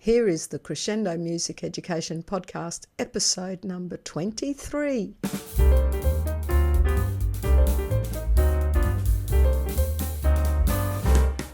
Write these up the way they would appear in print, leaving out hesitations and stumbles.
Here is the Crescendo Music Education Podcast, episode number 23.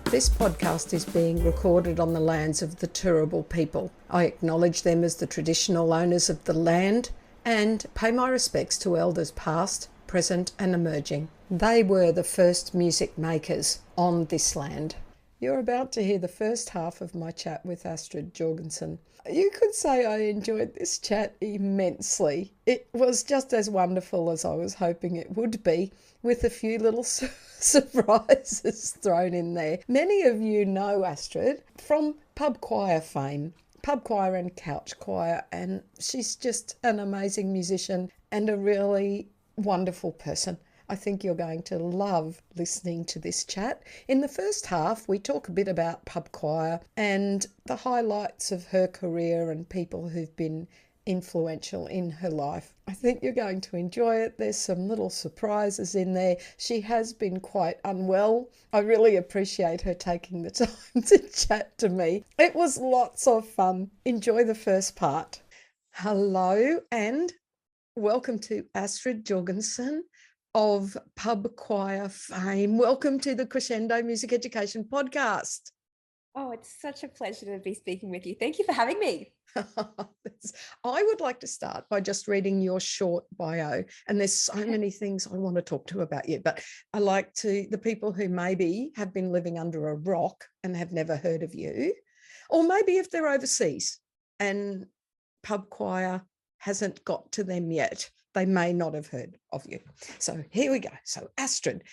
This podcast is being recorded on the lands of the Turrbal people. I acknowledge them as the traditional owners of the land and pay my respects to elders past, present and emerging. They were the first music makers on this land. You're about to hear the first half of my chat with Astrid Jorgensen. You could say I enjoyed this chat immensely. It was just as wonderful as I was hoping it would be, with a few little surprises thrown in there. Many of you know Astrid from pub choir fame, pub choir and couch choir, and she's just an amazing musician and a really wonderful person. I think you're going to love listening to this chat. In the first half, we talk a bit about pub choir and the highlights of her career and people who've been influential in her life. I think you're going to enjoy it. There's some little surprises in there. She has been quite unwell. I really appreciate her taking the time to chat to me. It was lots of fun. Enjoy the first part. Hello and welcome to Astrid Jorgensen of pub choir fame. Welcome to the Crescendo Music Education Podcast. Oh, it's such a pleasure to be speaking with you. Thank you for having me. I would like to start by just reading your short bio, and there's so many things I want to talk to about you, but I like to, the people who maybe have been living under a rock and have never heard of you, or maybe if they're overseas and pub choir hasn't got to them yet, they may not have heard of you. So here we go. So Astrid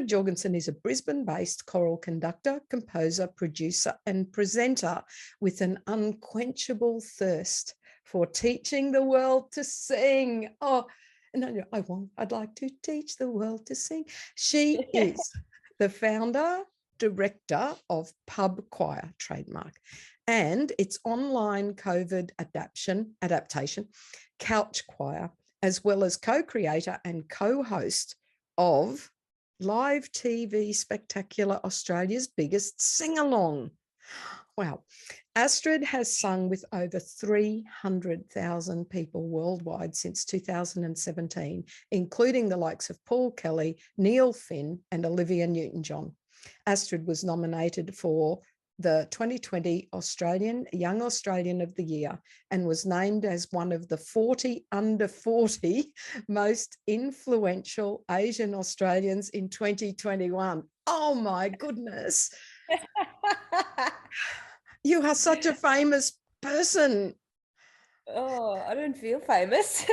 Jorgensen is a Brisbane-based choral conductor, composer, producer and presenter with an unquenchable thirst for teaching the world to sing. Oh, no, I'd like to teach the world to sing. She is the founder, director of Pub Choir, trademark, and its online COVID adaptation, Couch Choir, as well as co-creator and co-host of live TV spectacular Australia's biggest Singalong. Wow. Astrid has sung with over 300,000 people worldwide since 2017, including the likes of Paul Kelly, Neil Finn and Olivia Newton-John. Astrid was nominated for the 2020 Young Australian of the Year and was named as one of the 40 under 40 most influential Asian Australians in 2021. Oh my goodness. You are such a famous person. Oh, I don't feel famous.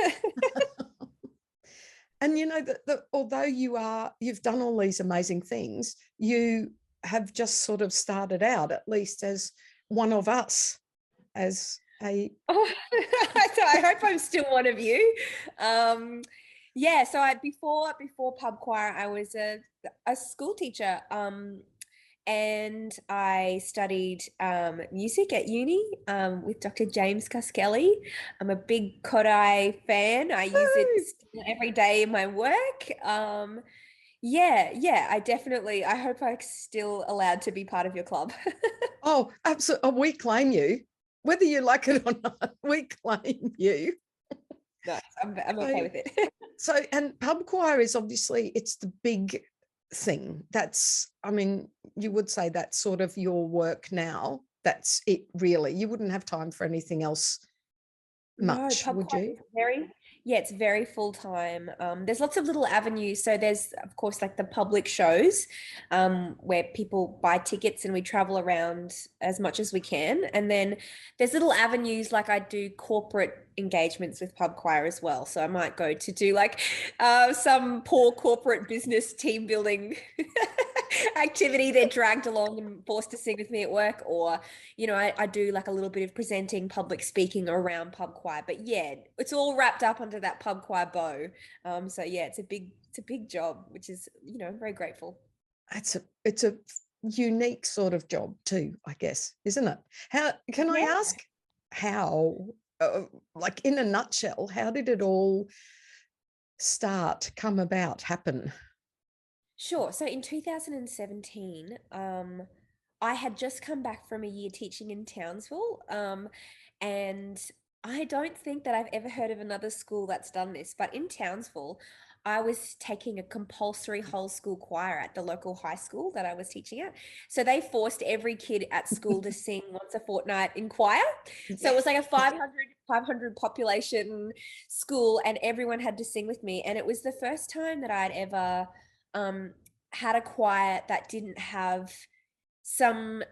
And you know that although you've done all these amazing things, you have just sort of started out, at least as one of us, as a... Oh, I hope I'm still one of you. So before pub choir, I was a school teacher, and I studied music at uni with Dr. James Cuskelly. I'm a big Kodai fan. I use it every day in my work. I hope I'm still allowed to be part of your club. Oh, absolutely. We claim you, whether you like it or not. We claim you. No, I'm okay with it. So, and pub choir is obviously, it's the big thing. You would say that's sort of your work now. That's it, really. You wouldn't have time for anything else much, would you? It's very full-time. There's lots of little avenues. So there's, of course, like the public shows where people buy tickets and we travel around as much as we can. And then there's little avenues, like I do corporate engagements with pub choir as well. So I might go to do like some poor corporate business team building activity. They're dragged along and forced to sing with me at work, or I do like a little bit of presenting, public speaking around pub choir. But yeah, it's all wrapped up under that pub choir bow. It's a big job, which is I'm very grateful. It's a unique sort of job too, I guess, isn't it? I ask how, like in a nutshell, how did it all come about, happen? Sure. So in 2017, I had just come back from a year teaching in Townsville, and I don't think that I've ever heard of another school that's done this, but in Townsville, I was taking a compulsory whole school choir at the local high school that I was teaching at. So they forced every kid at school to sing once a fortnight in choir. So it was like a 500 population school, and everyone had to sing with me. And it was the first time that I'd ever had a choir that didn't have some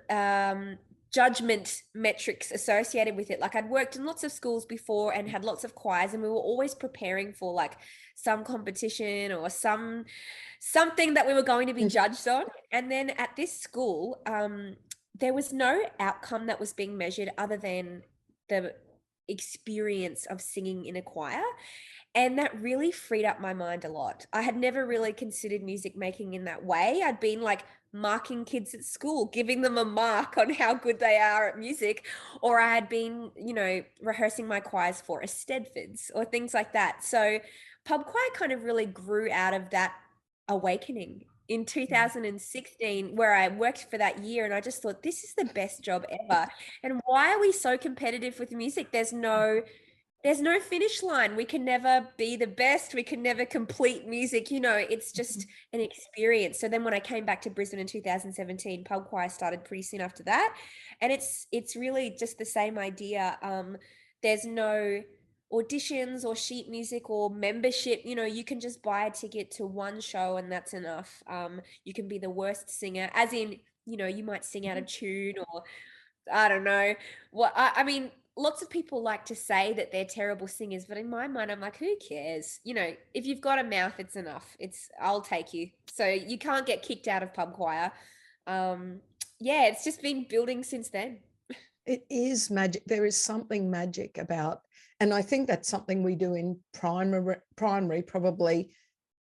judgment metrics associated with it. Like, I'd worked in lots of schools before and had lots of choirs, and we were always preparing for like some competition or something that we were going to be judged on. And then at this school, there was no outcome that was being measured other than the experience of singing in a choir. And that really freed up my mind a lot. I had never really considered music making in that way. I'd been like marking kids at school, giving them a mark on how good they are at music, or I had been, rehearsing my choirs for a Stedfords or things like that. So pub choir kind of really grew out of that awakening in 2016, where I worked for that year, and I just thought, this is the best job ever. And why are we so competitive with music? There's no finish line. We can never be the best. We can never complete music. It's just an experience. So then when I came back to Brisbane in 2017, pub choir started pretty soon after that. And it's really just the same idea. There's no auditions or sheet music or membership. You can just buy a ticket to one show and that's enough. You can be the worst singer, as in, you might sing out of tune, or I don't know. I mean, lots of people like to say that they're terrible singers, but in my mind, I'm like, who cares? If you've got a mouth, it's enough. I'll take you. So you can't get kicked out of pub choir. It's just been building since then. It is magic. There is something magic about, and I think that's something we do in primary probably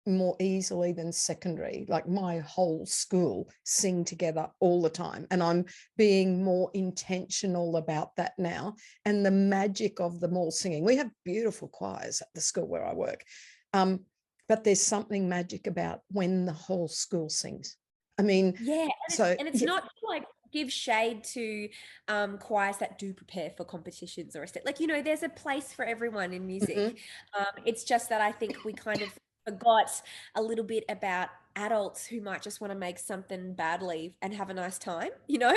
more easily than secondary. Like, my whole school sing together all the time, and I'm being more intentional about that now, and the magic of them all singing. We have beautiful choirs at the school where I work, but there's something magic about when the whole school sings. I mean, it's not like give shade to choirs that do prepare for competitions or like, there's a place for everyone in music. It's just that I think we kind of forgot a little bit about adults who might just want to make something badly and have a nice time, Yes.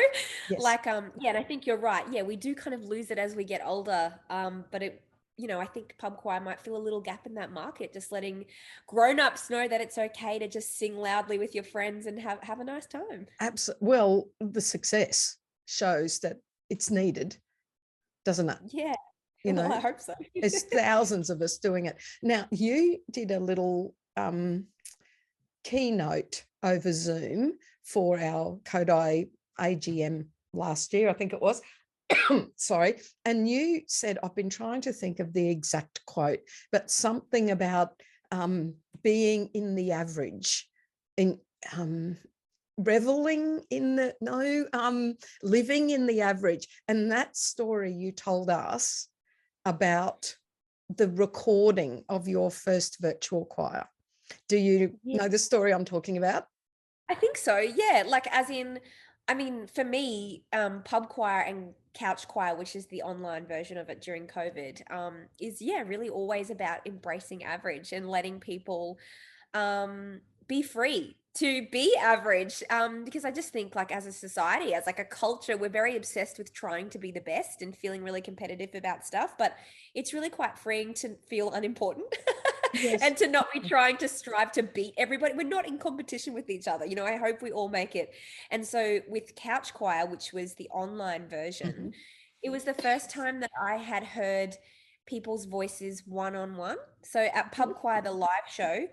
Like, and I think you're right. Yeah, we do kind of lose it as we get older. But I think pub choir might fill a little gap in that market, just letting grown-ups know that it's okay to just sing loudly with your friends and have a nice time. Absolutely. Well, the success shows that it's needed, doesn't it? Yeah. Well, I hope so. There's thousands of us doing it. Now, you did a little keynote over Zoom for our Kodai AGM last year, I think it was. Sorry. And you said, I've been trying to think of the exact quote, but something about being in the average, in reveling in the, living in the average. And that story you told us about the recording of your first virtual choir. Do you know the story I'm talking about? I think so. Yeah. Like, as in, I mean, for me, pub choir and couch choir, which is the online version of it during COVID, is really always about embracing average and letting people be free to be average, because I just think, like, as a society, as like a culture, we're very obsessed with trying to be the best and feeling really competitive about stuff, but it's really quite freeing to feel unimportant. Yes. And to not be trying to strive to beat everybody. We're not in competition with each other. I hope we all make it. And so with couch choir, which was the online version, it was the first time that I had heard people's voices one-on-one. So at pub choir, the live show,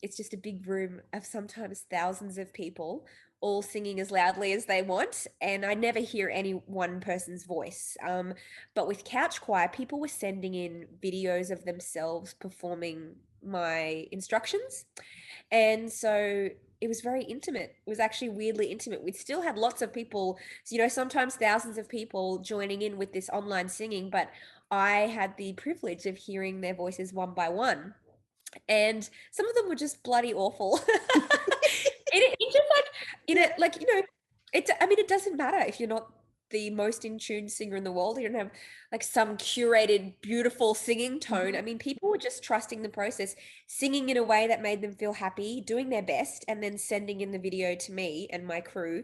it's just a big room of sometimes thousands of people all singing as loudly as they want, and I never hear any one person's voice. But with couch choir, people were sending in videos of themselves performing my instructions, and so it was very intimate. It was actually weirdly intimate. We still had lots of people, sometimes thousands of people joining in with this online singing, but I had the privilege of hearing their voices one by one. And some of them were just bloody awful. It just like, It doesn't matter if you're not the most in tune singer in the world. You don't have like some curated, beautiful singing tone. Mhm. I mean, people were just trusting the process, singing in a way that made them feel happy, doing their best, and then sending in the video to me and my crew.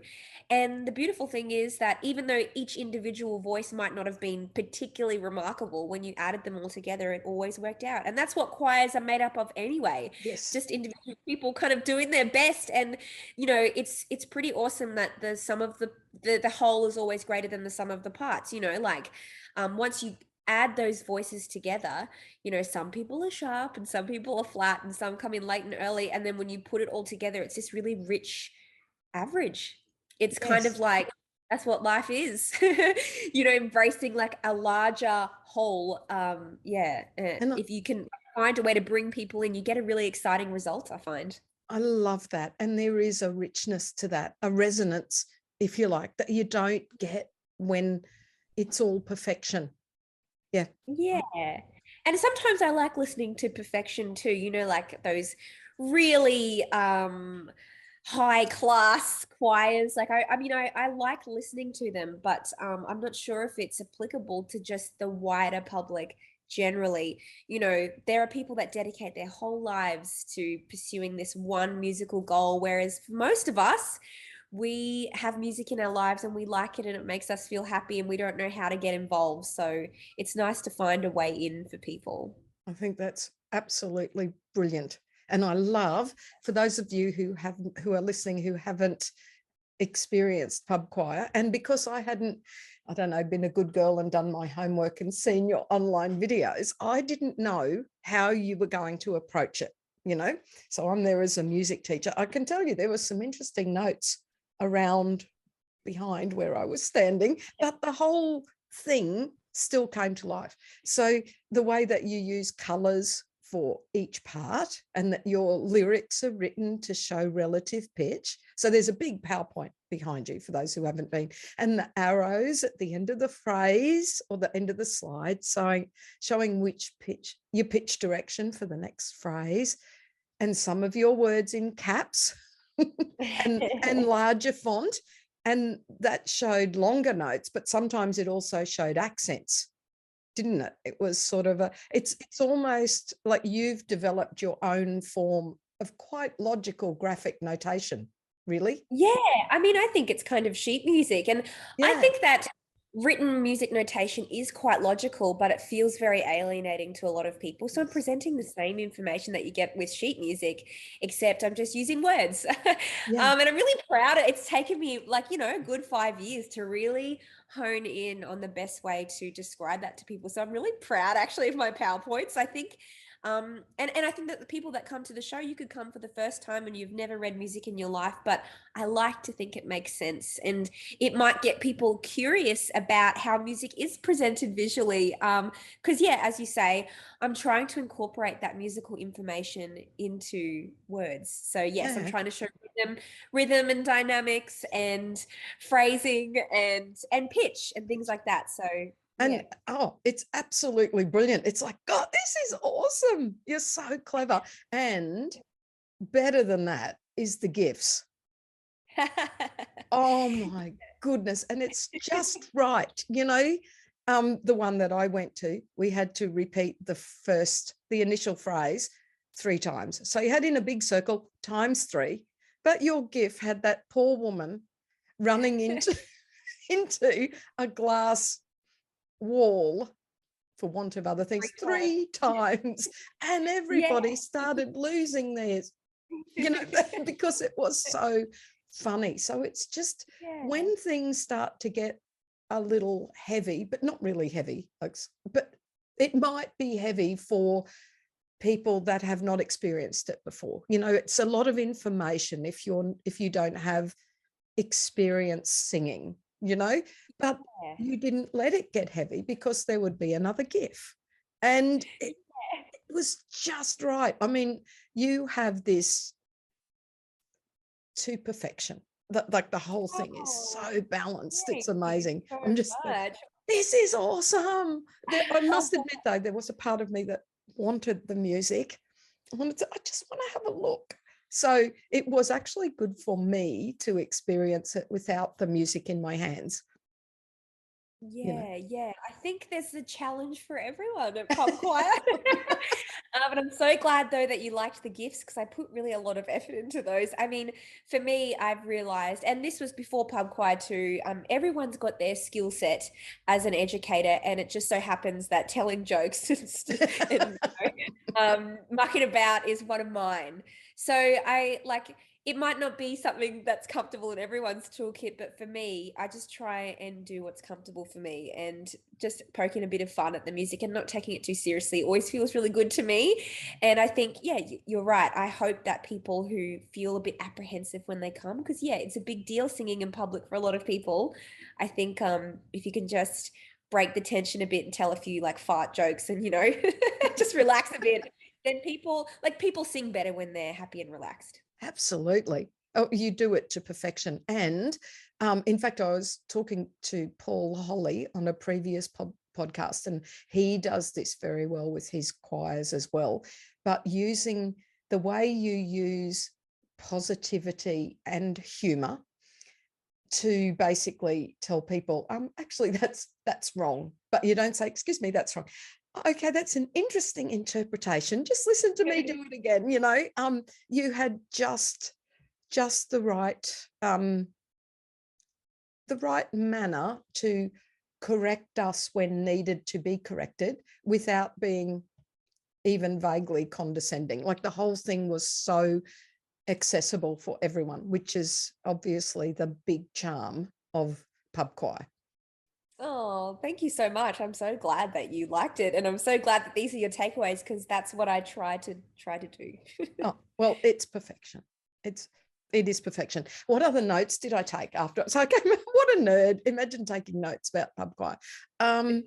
And the beautiful thing is that even though each individual voice might not have been particularly remarkable, when you added them all together, it always worked out. And that's what choirs are made up of anyway. Yes. Just individual people kind of doing their best. And it's pretty awesome that the sum of the whole is always greater than the sum of the parts. Like once you add those voices together, some people are sharp and some people are flat and some come in late and early, and then when you put it all together, it's this really rich average. It's kind of Yes. like that's what life is. Embracing like a larger whole. And If you can find a way to bring people in, you get a really exciting result, I find. I love that. And there is a richness to that, a resonance, if you like, that you don't get when it's all perfection. Yeah. Yeah. And sometimes I like listening to perfection too, like those really high class choirs. Like I like listening to them, but I'm not sure if it's applicable to just the wider public generally. There are people that dedicate their whole lives to pursuing this one musical goal, whereas for most of us, we have music in our lives and we like it and it makes us feel happy and we don't know how to get involved. So it's nice to find a way in for people. I think that's absolutely brilliant. And I love, for those of you who are listening who haven't experienced pub choir, and because I hadn't, I don't know, been a good girl and done my homework and seen your online videos, I didn't know how you were going to approach it. So I'm there as a music teacher. I can tell you there were some interesting notes around behind where I was standing, but the whole thing still came to life. So the way that you use colors for each part and that your lyrics are written to show relative pitch. So there's a big PowerPoint behind you for those who haven't been, and the arrows at the end of the phrase or the end of the slide, showing which pitch, your pitch direction for the next phrase, and some of your words in caps and larger font. And that showed longer notes, but sometimes it also showed accents, didn't it? It was sort of it's almost like you've developed your own form of quite logical graphic notation, really. Yeah, I think it's kind of sheet music. And I Yeah. think that written music notation is quite logical, but it feels very alienating to a lot of people. So I'm presenting the same information that you get with sheet music, except I'm just using words. Yeah. And I'm really proud. It's taken me like, a good 5 years to really hone in on the best way to describe that to people. So I'm really proud actually of my PowerPoints. I think and I think that the people that come to the show, you could come for the first time and you've never read music in your life, but I like to think it makes sense and it might get people curious about how music is presented visually. Because yeah, as you say, I'm trying to incorporate that musical information into words. So yes, I'm Yeah. trying to show rhythm and dynamics and phrasing and pitch and things like that. So yeah. And it's absolutely brilliant. It's like, God, this is awesome. You're so clever. And better than that is the gifts. Oh my goodness. And it's just right. The one that I went to, we had to repeat the initial phrase 3 times. So you had in a big circle times 3, but your GIF had that poor woman running into a glass wall, for want of other things, 3 times. And everybody Yeah. started losing theirs, because it was so funny. So it's just when things start to get a little heavy, but not really heavy, folks, but it might be heavy for people that have not experienced it before. It's a lot of information if you don't have experience singing, but you didn't let it get heavy because there would be another GIF. And it was just right. I mean, you have this to perfection. Like the whole thing is so balanced. It's amazing. So I'm just much. this is awesome. I must admit, though, there was a part of me that wanted the music. I just want to have a look. So it was actually good for me to experience it without the music in my hands. Yeah. I think there's a challenge for everyone at pub choir. But I'm so glad though that you liked the gifts, because I put really a lot of effort into those. I mean, for me, I've realized, and this was before pub choir too, everyone's got their skill set as an educator, and it just so happens that telling jokes and mucking about is one of mine. So I like, it might not be something that's comfortable in everyone's toolkit, but for me, I just try and do what's comfortable for me, and just poking a bit of fun at the music and not taking it too seriously always feels really good to me. And I think, yeah, you're right. I hope that people who feel a bit apprehensive when they come, because yeah, it's a big deal singing in public for a lot of people. I think if you can just break the tension a bit and tell a few like fart jokes and, just relax a bit, then people sing better when they're happy and relaxed. Absolutely. Oh, you do it to perfection. And in fact, I was talking to Paul Holly on a previous podcast, and he does this very well with his choirs as well. But using the way you use positivity and humor to basically tell people, actually, that's wrong. But you don't say, excuse me, that's wrong. Okay, that's an interesting interpretation. Just listen to me do it again. You had just the right manner to correct us when needed to be corrected without being even vaguely condescending. Like the whole thing was so accessible for everyone, which is obviously the big charm of pub choir. Oh, thank you so much. I'm so glad that you liked it. And I'm so glad that these are your takeaways, because that's what I try to do. Oh, well, it's perfection. It is perfection. What other notes did I take after? So I came, what a nerd. Imagine taking notes about pub choir. I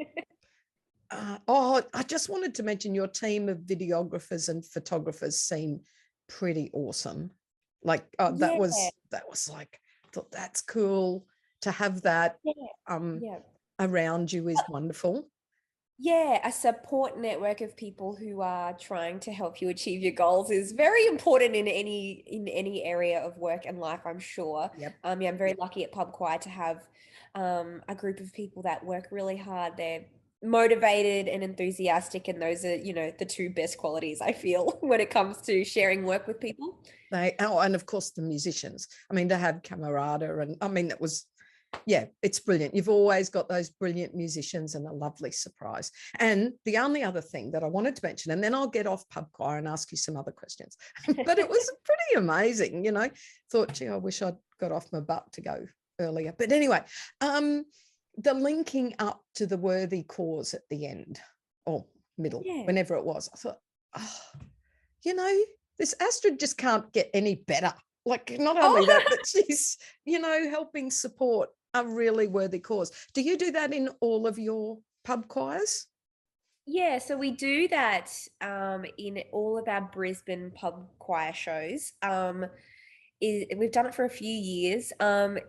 just wanted to mention your team of videographers and photographers seem pretty awesome. Like that was like, I thought that's cool to have that around you is wonderful. Yeah, a support network of people who are trying to help you achieve your goals is very important in any area of work and life, I'm sure. Yep. I'm very lucky at pub choir to have a group of people that work really hard. They're motivated and enthusiastic, and those are, the two best qualities I feel when it comes to sharing work with people. And of course the musicians. I mean, to have camarada, and I mean, it's brilliant. You've always got those brilliant musicians and a lovely surprise. And the only other thing that I wanted to mention, and then I'll get off pub choir and ask you some other questions, but it was pretty amazing, thought, gee, I wish I'd got off my butt to go earlier. But anyway, the linking up to the worthy cause at the end or middle, whenever it was, I thought, this Astrid just can't get any better. Like not only that, but she's, helping support a really worthy cause. Do you do that in all of your pub choirs? Yeah, so we do that in all of our Brisbane pub choir shows. We've done it for a few years,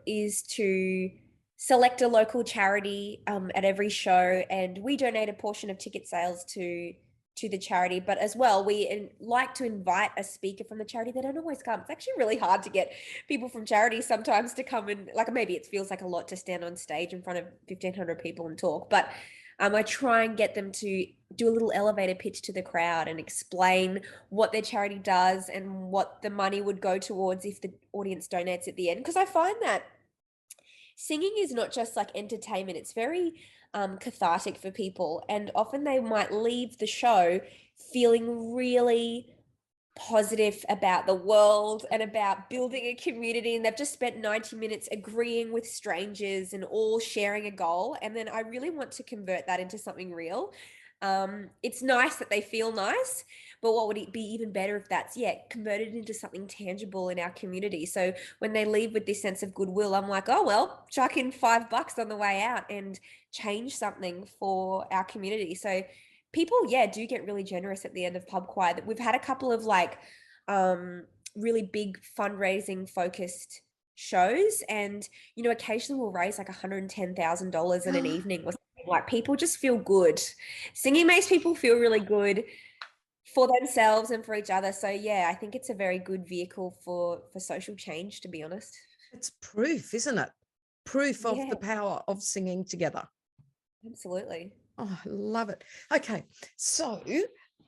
is to select a local charity at every show, and we donate a portion of ticket sales to the charity. But as well, we like to invite a speaker from the charity. They don't always come. It's actually really hard to get people from charities sometimes to come, and like maybe it feels like a lot to stand on stage in front of 1,500 people and talk, but I try and get them to do a little elevator pitch to the crowd and explain what their charity does and what the money would go towards if the audience donates at the end. Because I find that singing is not just like entertainment, it's very cathartic for people. And often they might leave the show feeling really positive about the world and about building a community, and they've just spent 90 minutes agreeing with strangers and all sharing a goal. And then I really want to convert that into something real. It's nice that they feel nice, but what would it be even better if that's converted into something tangible in our community? So when they leave with this sense of goodwill, I'm like, oh well, chuck in $5 on the way out and change something for our community. So people, do get really generous at the end of pub choir. We've had a couple of really big fundraising focused shows, and occasionally we'll raise like $110,000 in an evening or something. Like people just feel good. Singing makes people feel really good. for themselves and for each other. So yeah, I think it's a very good vehicle for social change, to be honest. It's proof, isn't it? Proof of Yeah, the power of singing together. absolutely. Oh, I love it. Okay, so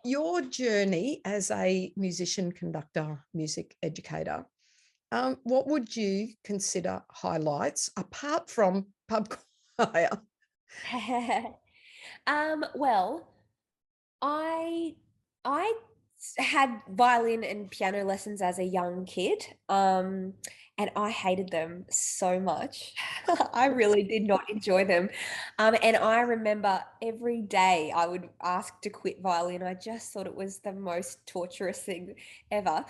your journey as a musician, conductor, music educator, what would you consider highlights apart from pub choir? Well, I I had violin and piano lessons as a young kid, and I hated them so much. I really did not enjoy them. And I remember every day I would ask to quit violin. I just thought it was the most torturous thing ever.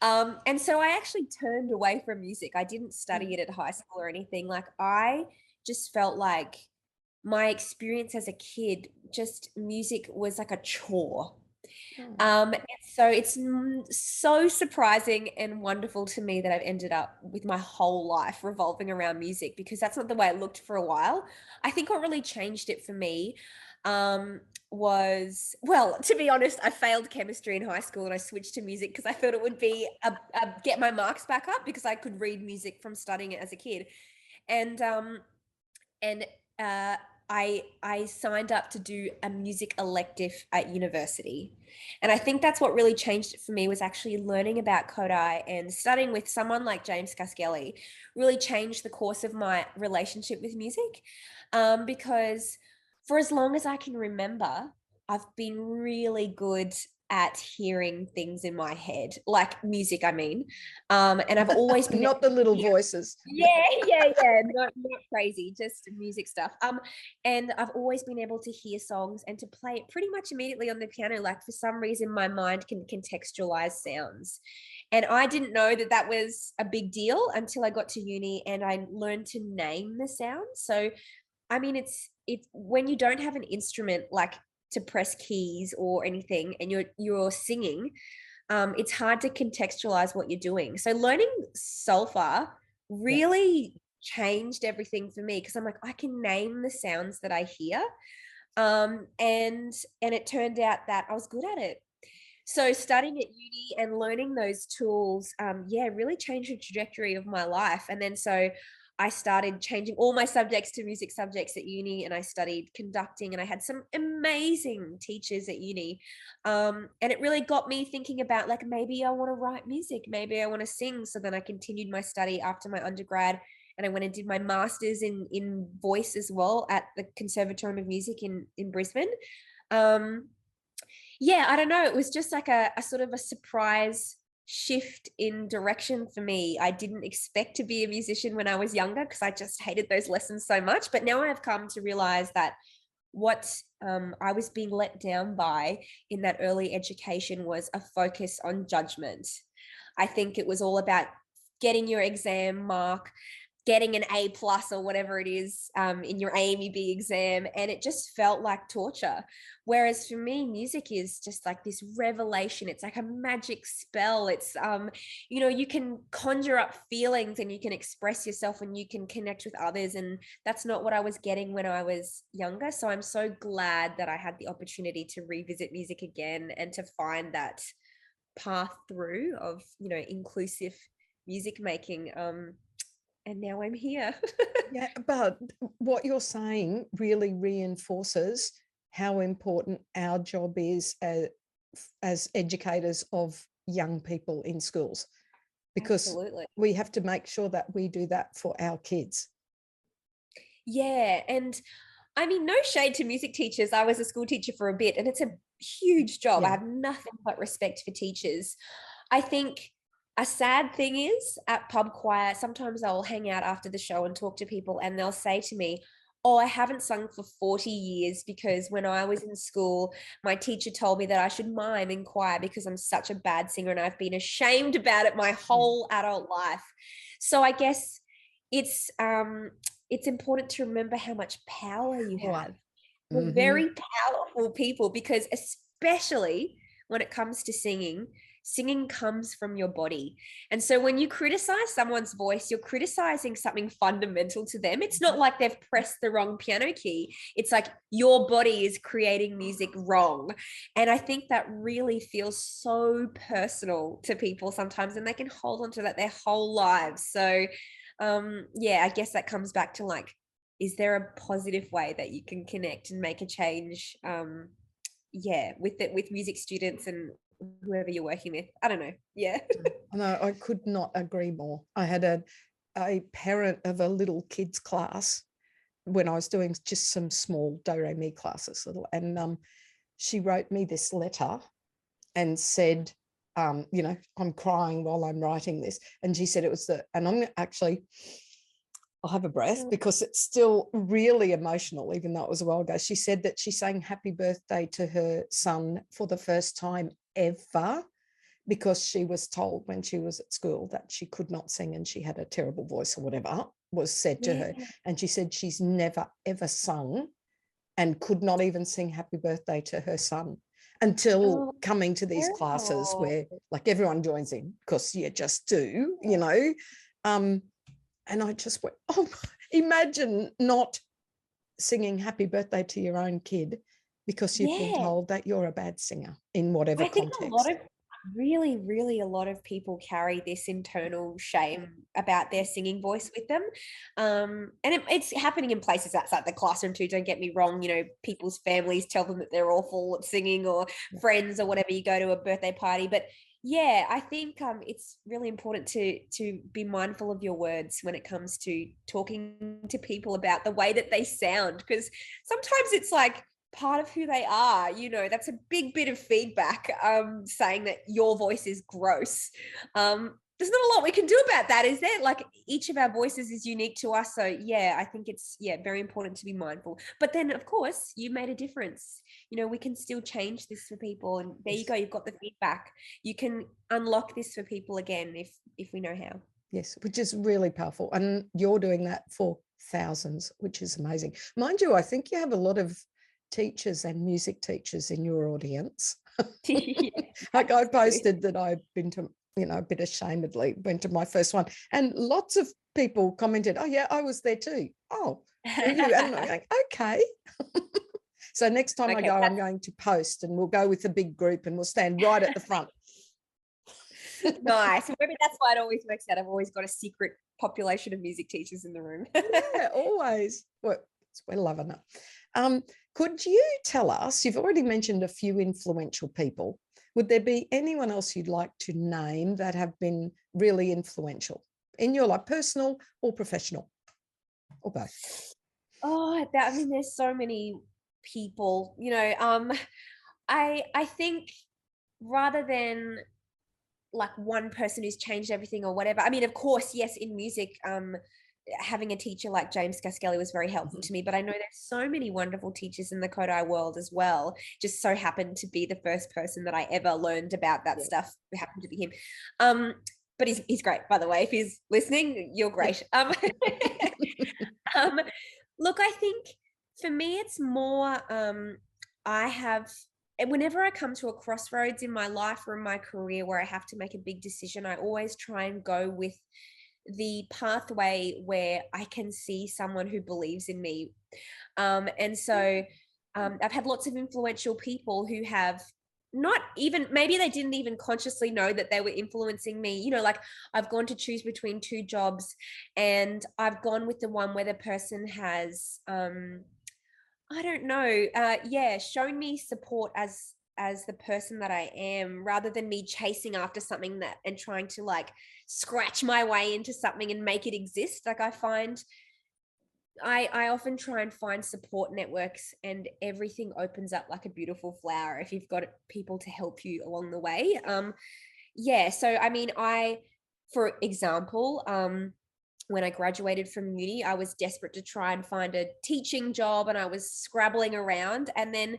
And so I actually turned away from music. I didn't study it at high school or anything. Like I just felt like my experience as a kid, just music was like a chore. And so it's so surprising and wonderful to me that I've ended up with my whole life revolving around music, because that's not the way it looked for a while. I think what really changed it for me was, well, to be honest, I failed chemistry in high school and I switched to music because I thought it would be get my marks back up, because I could read music from studying it as a kid. And uh, I signed up to do a music elective at university, and I think that's what really changed it for me, was actually learning about Kodai and studying with someone like James Caskelly really changed the course of my relationship with music, because for as long as I can remember, I've been really good at hearing things in my head, like music, I mean. And I've always been Not the little voices. yeah, not crazy, just music stuff. And I've always been able to hear songs and to play it pretty much immediately on the piano. Like for some reason, my mind can contextualize sounds, and I didn't know that that was a big deal until I got to uni and I learned to name the sounds. So, I mean, it's when you don't have an instrument like to press keys or anything, and you're singing, it's hard to contextualize what you're doing. So learning solfa Yeah. really changed everything for me, because I'm like, I can name the sounds that I hear. And it turned out that I was good at it. So studying at uni and learning those tools, really changed the trajectory of my life. And then so I started changing all my subjects to music subjects at uni, and I studied conducting, and I had some amazing teachers at uni. And it really got me thinking about, like, maybe I want to write music, maybe I want to sing. So then I continued my study after my undergrad, and I went and did my master's in voice as well at the Conservatorium of Music in Brisbane. I don't know. It was just like a sort of a surprise shift in direction for me. I didn't expect to be a musician when I was younger, because I just hated those lessons so much. But now I've come to realize that what I was being let down by in that early education was a focus on judgment. I think it was all about getting your exam mark, getting an A plus or whatever it is in your AMEB exam, and it just felt like torture. Whereas for me, music is just like this revelation. It's like a magic spell. It's you can conjure up feelings and you can express yourself and you can connect with others, and that's not what I was getting when I was younger. So I'm so glad that I had the opportunity to revisit music again and to find that path through of inclusive music making. And now I'm here. Yeah, but what you're saying really reinforces how important our job is as educators of young people in schools, because Absolutely. we have to make sure that we do that for our kids. Yeah. And I mean, no shade to music teachers. I was a school teacher for a bit, and it's a huge job. I Yeah. have nothing but respect for teachers. I think a sad thing is at pub choir, sometimes I'll hang out after the show and talk to people, and they'll say to me, "Oh, I haven't sung for 40 years because when I was in school, my teacher told me that I should mime in choir because I'm such a bad singer, and I've been ashamed about it my whole adult life." So I guess it's it's important to remember how much power you Wow. have. We're Mm-hmm. very powerful people, because especially when it comes to singing, singing comes from your body. And so when you criticize someone's voice, you're criticizing something fundamental to them. It's not like they've pressed the wrong piano key. It's like your body is creating music wrong. And I think that really feels so personal to people sometimes, and they can hold on to that their whole lives. So yeah, I guess that comes back to like, is there a positive way that you can connect and make a change? Yeah, with music students and whoever you're working with. I don't know. Yeah. No, I could not agree more. I had a parent of a little kids class when I was doing just some small do re mi classes, and she wrote me this letter and said, you know, I'm crying while I'm writing this, and she said it was and I'm actually, I'll have a breath because it's still really emotional, even though it was a while ago. She said that she sang happy birthday to her son for the first time ever, because she was told when she was at school that she could not sing and she had a terrible voice or whatever was said to her. And she said she's never, ever sung and could not even sing happy birthday to her son until coming to these classes where like everyone joins in, because you just do, you know. And I just went, oh, imagine not singing happy birthday to your own kid because you've been told that you're a bad singer in whatever context. A lot of people carry this internal shame about their singing voice with them. And it's happening in places outside the classroom too, don't get me wrong. You know, people's families tell them that they're awful at singing, or friends or whatever, you go to a birthday party. But yeah, I think it's really important to be mindful of your words when it comes to talking to people about the way that they sound, because sometimes it's like part of who they are, you know. That's a big bit of feedback, saying that your voice is gross. There's not a lot we can do about that, is there? Like, each of our voices is unique to us. So yeah, I think it's very important to be mindful. But then of course you made a difference. You know, we can still change this for people, and there you go, you've got the feedback. You can unlock this for people again if we know how. Yes, which is really powerful. And you're doing that for thousands, which is amazing. Mind you, I think you have a lot of teachers and music teachers in your audience. Like, I posted that I've been to, you know, a bit ashamedly went to my first one, and lots of people commented, oh yeah, I was there too. Oh, were you? And I'm like, okay. So next time I go, I'm going to post, and we'll go with a big group and we'll stand right at the front. Nice. Maybe that's why it always works out. I've always got a secret population of music teachers in the room. Yeah, always. Well, we're loving it. Could you tell us, you've already mentioned a few influential people, would there be anyone else you'd like to name that have been really influential in your life, personal or professional, or both? Oh, I mean, there's so many people, you know. I think rather than like one person who's changed everything or whatever, I mean, of course, yes, in music, having a teacher like James Gaskelli was very helpful to me, but I know there's so many wonderful teachers in the Kodai world as well. Just so happened to be the first person that I ever learned about that stuff, who happened to be him. But he's great, by the way. If he's listening, you're great. Look, I think for me, it's more, whenever I come to a crossroads in my life or in my career where I have to make a big decision, I always try and go with the pathway where I can see someone who believes in me. And so I've had lots of influential people who have not even, maybe they didn't even consciously know that they were influencing me. You know, like, I've gone to choose between two jobs, and I've gone with the one where the person has, I don't know, shown me support as the person that I am, rather than me chasing after something that and trying to like scratch my way into something and make it exist. Like, I find I often try and find support networks, and everything opens up like a beautiful flower if you've got people to help you along the way. So I mean, for example, when I graduated from uni, I was desperate to try and find a teaching job, and I was scrabbling around. And then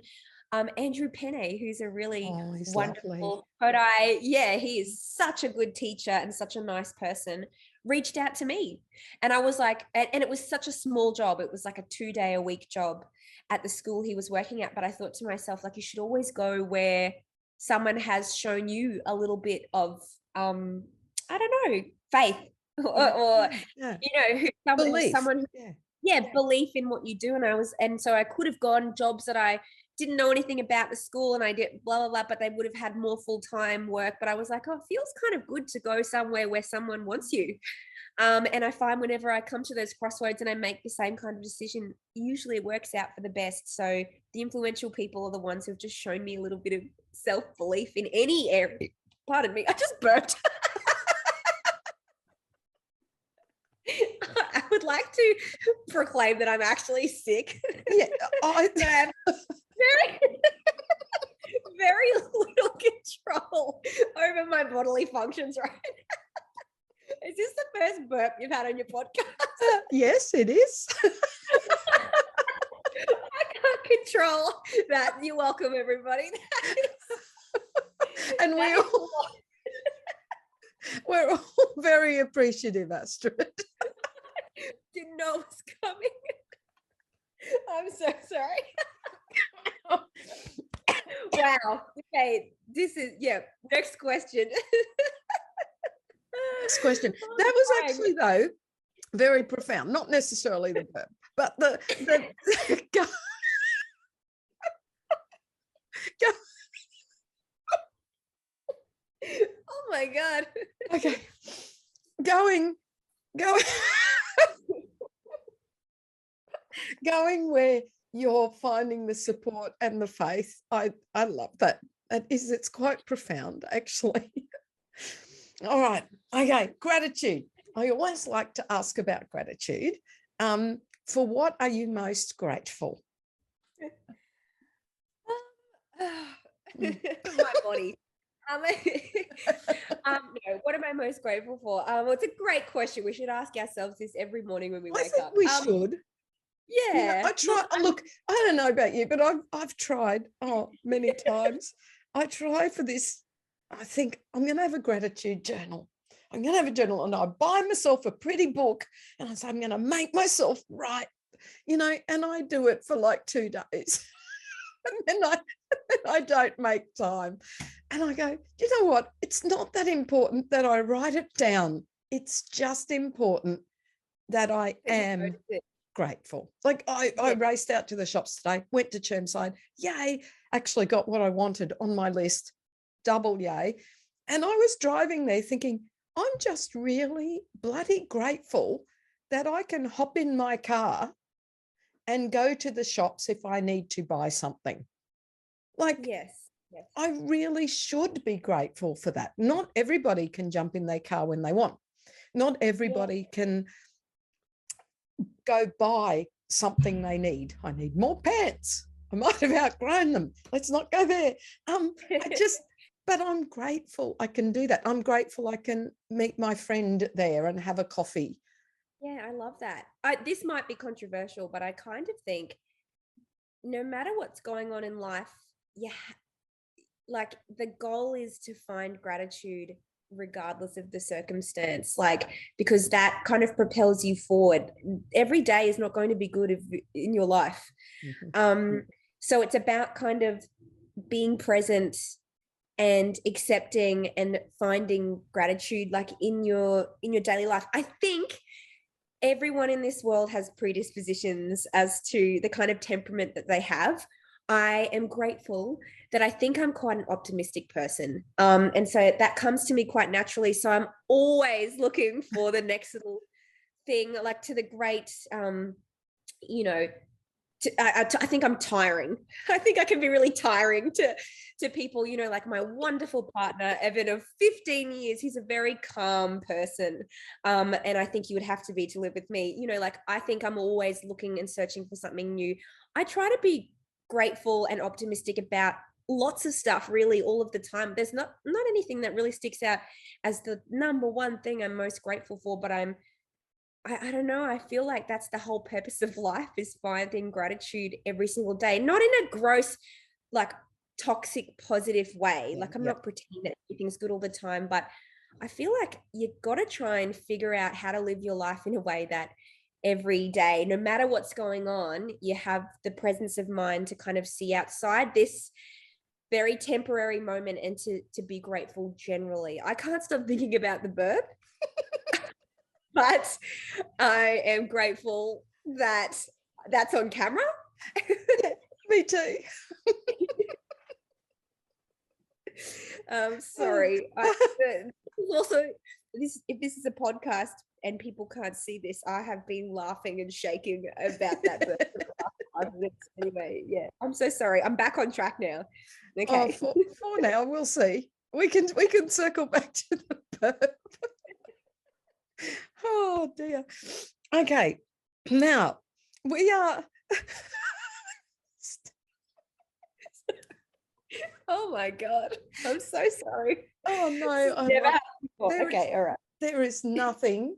Andrew Penne, who's a really wonderful Kodai, he is such a good teacher and such a nice person, reached out to me. And I was like, and it was such a small job. It was like a 2-day-a-week job at the school he was working at. But I thought to myself, like, you should always go where someone has shown you a little bit of, I don't know, faith or Yeah. you know, Belief. someone who, Yeah. belief in what you do. And so I could have gone jobs that I didn't know anything about the school, and I did blah, blah, blah, but they would have had more full-time work. But I was like, oh, it feels kind of good to go somewhere where someone wants you. And I find whenever I come to those crossroads and I make the same kind of decision, usually it works out for the best. So the influential people are the ones who've just shown me a little bit of self-belief in any area. Pardon me, I just burped. I would like to proclaim that I'm actually sick. Yeah, I have very, very little control over my bodily functions right now. Is this the first burp you've had on your podcast? Yes, it is. I can't control that. You're welcome, everybody. And we're all very appreciative, Astrid. Didn't know it was coming. I'm so sorry. Wow. Okay. This is, next question. Next question. That was actually, though, very profound. Not necessarily the verb, but the go. Oh my God. Okay. Going going where you're finding the support and the faith. I love that. It's quite profound, actually. All right. Okay. Gratitude. I always like to ask about gratitude. For what are you most grateful? My body. No, what am I most grateful for? Well, it's a great question. We should ask ourselves this every morning when we wake up. We should. Yeah. I try. Look, I don't know about you, but I've tried many times. I try for this. I think I'm going to have a gratitude journal. I'm going to have a journal, and I buy myself a pretty book, and I say I'm going to make myself write, and I do it for like 2 days. And then I don't make time. And I go, you know what? It's not that important that I write it down. It's just important that I am grateful. Like I raced out to the shops today, went to Chermside, yay, actually got what I wanted on my list, double yay. And I was driving there thinking, I'm just really bloody grateful that I can hop in my car and go to the shops if I need to buy something. Like, yes. I really should be grateful for that. Not everybody can jump in their car when they want. Not everybody can go buy something they need. I need more pants. I might have outgrown them. Let's not go there. But I'm grateful I can do that. I'm grateful I can meet my friend there and have a coffee. Yeah, I love that. This might be controversial, but I kind of think no matter what's going on in life, like the goal is to find gratitude regardless of the circumstance, like, because that kind of propels you forward. Every day is not going to be good in your life. Mm-hmm. So it's about kind of being present and accepting and finding gratitude, like in your daily life. I think everyone in this world has predispositions as to the kind of temperament that they have. I am grateful that I think I'm quite an optimistic person. And so that comes to me quite naturally. So I'm always looking for the next little thing, like to the great, I think I'm tiring. I think I can be really tiring to people, like my wonderful partner, Evan, of 15 years. He's a very calm person. And I think you would have to be to live with me. Like I think I'm always looking and searching for something new. I try to be grateful and optimistic about lots of stuff, really, all of the time. There's not anything that really sticks out as the number one thing I'm most grateful for, but I don't know. I feel like that's the whole purpose of life, is finding gratitude every single day, not in a gross, like toxic, positive way. Like I'm not pretending that everything's good all the time, but I feel like you got to try and figure out how to live your life in a way that every day, no matter what's going on, you have the presence of mind to kind of see outside this very temporary moment and to be grateful generally. I can't stop thinking about the burp, but I am grateful that that's on camera. Yeah, me too. Sorry. Also, if this is a podcast and people can't see this, I have been laughing and shaking about that burp for the last 5 minutes. Anyway, yeah, I'm so sorry. I'm back on track now. Okay. For now, we'll see. We can circle back to the burp. Oh dear. Okay, now we are. Oh my God, I'm so sorry. Oh no, Never happened before. Okay, all right. There is nothing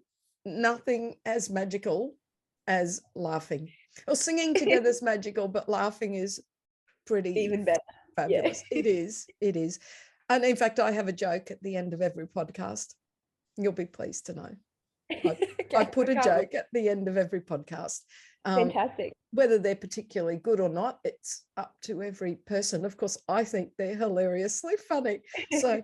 as magical as laughing. Well, singing together is magical, but laughing is pretty even better. Fabulous. Yeah. It is. And in fact, I have a joke at the end of every podcast. You'll be pleased to know. I put a joke at the end of every podcast. Fantastic. Whether they're particularly good or not, it's up to every person. Of course, I think they're hilariously funny. So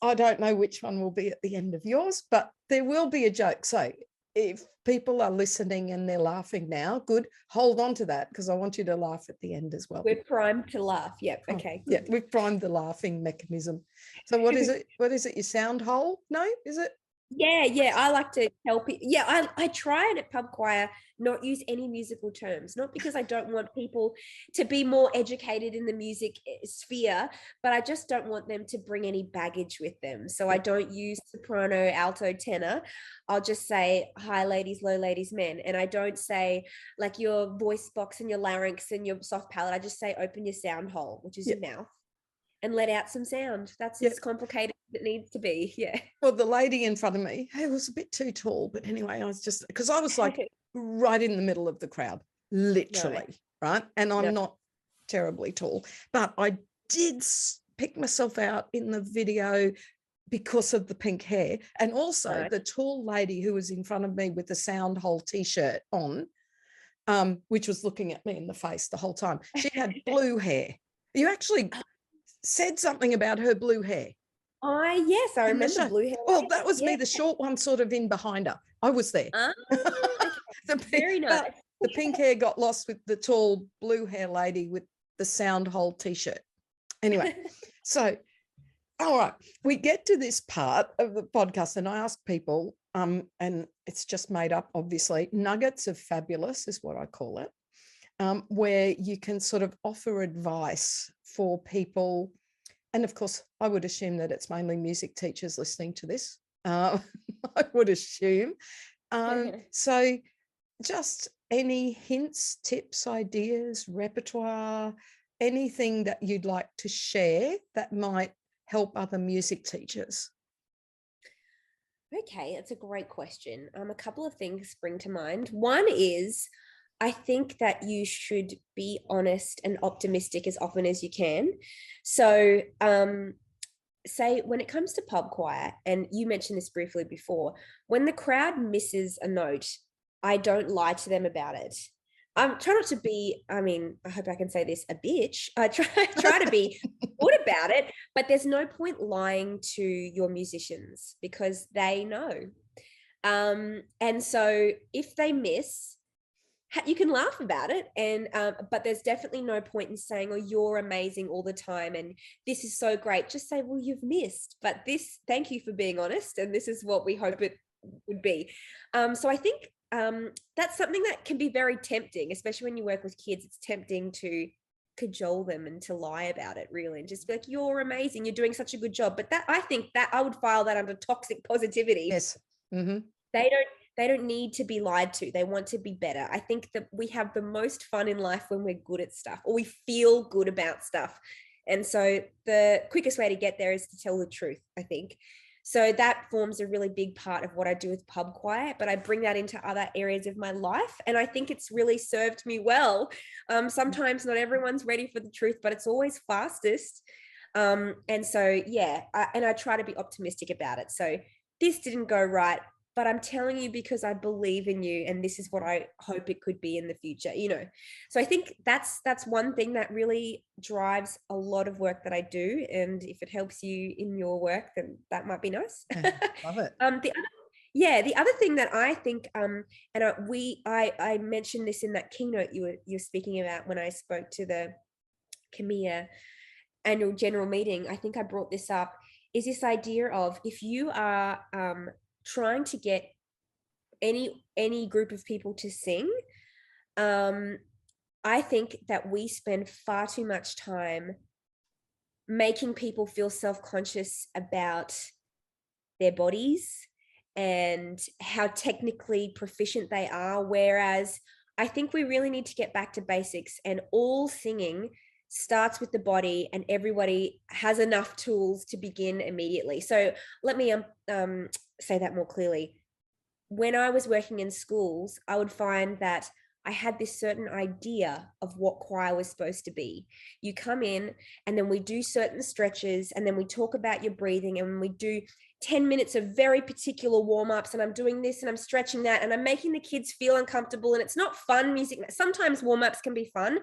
I don't know which one will be at the end of yours, but there will be a joke. So if people are listening and they're laughing now, good, hold on to that, because I want you to laugh at the end as well. We're primed to laugh. Yep. Okay. Yeah, we've primed the laughing mechanism. So what is it? What is it? Your sound hole? No, is it? Yeah. I like to tell people. Yeah, I try it at pub choir, not use any musical terms, not because I don't want people to be more educated in the music sphere, but I just don't want them to bring any baggage with them. So I don't use soprano, alto, tenor. I'll just say high ladies, low ladies, men. And I don't say like your voice box and your larynx and your soft palate. I just say open your sound hole, which is your mouth, and let out some sound. That's as complicated as it needs to be. Yeah. Well, the lady in front of me, it was a bit too tall, but anyway, I was just, because I was like right in the middle of the crowd, literally, right? And I'm not terribly tall, but I did pick myself out in the video because of the pink hair, and also the tall lady who was in front of me with the sound hole t-shirt on, which was looking at me in the face the whole time. She had blue hair. You actually said something about her blue hair. Yes, I remember blue hair. Well, that was me, the short one sort of in behind her. I was there. Very nice. The pink hair got lost with the tall blue hair lady with the sound hole t-shirt. Anyway, so, all right, we get to this part of the podcast and I ask people, and it's just made up, obviously, nuggets of fabulous is what I call it, where you can sort of offer advice for people. And of course, I would assume that it's mainly music teachers listening to this. I would assume. So just any hints, tips, ideas, repertoire, anything that you'd like to share that might help other music teachers? Okay, that's a great question. A couple of things spring to mind. One is, I think that you should be honest and optimistic as often as you can. So say when it comes to pub choir, and you mentioned this briefly before, when the crowd misses a note, I don't lie to them about it. Try not to be, I hope I can say this, a bitch. I try to be good about it, but there's no point lying to your musicians because they know. And so if they miss, you can laugh about it, and but there's definitely no point in saying, oh, you're amazing all the time and this is so great. Just say, well, you've missed, but thank you for being honest, and this is what we hope it would be. So I think that's something that can be very tempting, especially when you work with kids. It's tempting to cajole them and to lie about it, really, and just be like, you're amazing, you're doing such a good job. But that, I think that I would file that under toxic positivity. Yes. Mm-hmm. They don't need to be lied to. They want to be better. I think that we have the most fun in life when we're good at stuff, or we feel good about stuff. And so the quickest way to get there is to tell the truth, I think. So that forms a really big part of what I do with pub choir, but I bring that into other areas of my life. And I think it's really served me well. Sometimes not everyone's ready for the truth, but it's always fastest. And so, I try to be optimistic about it. So this didn't go right, but I'm telling you because I believe in you, and this is what I hope it could be in the future, you know. So I think that's one thing that really drives a lot of work that I do, and if it helps you in your work, then that might be nice. Love it. The other thing that I think, and I mentioned this in that keynote you're speaking about when I spoke to the CAMEA annual general meeting. I think I brought this up, is this idea of, if you are trying to get any group of people to sing, I think that we spend far too much time making people feel self-conscious about their bodies and how technically proficient they are, whereas I think we really need to get back to basics, and all singing starts with the body, and everybody has enough tools to begin immediately. So let me say that more clearly. When I was working in schools, I would find that I had this certain idea of what choir was supposed to be. You come in and then we do certain stretches, and then we talk about your breathing, and we do 10 minutes of very particular warm-ups, and I'm doing this and I'm stretching that, and I'm making the kids feel uncomfortable, and it's not fun music. Sometimes warm-ups can be fun,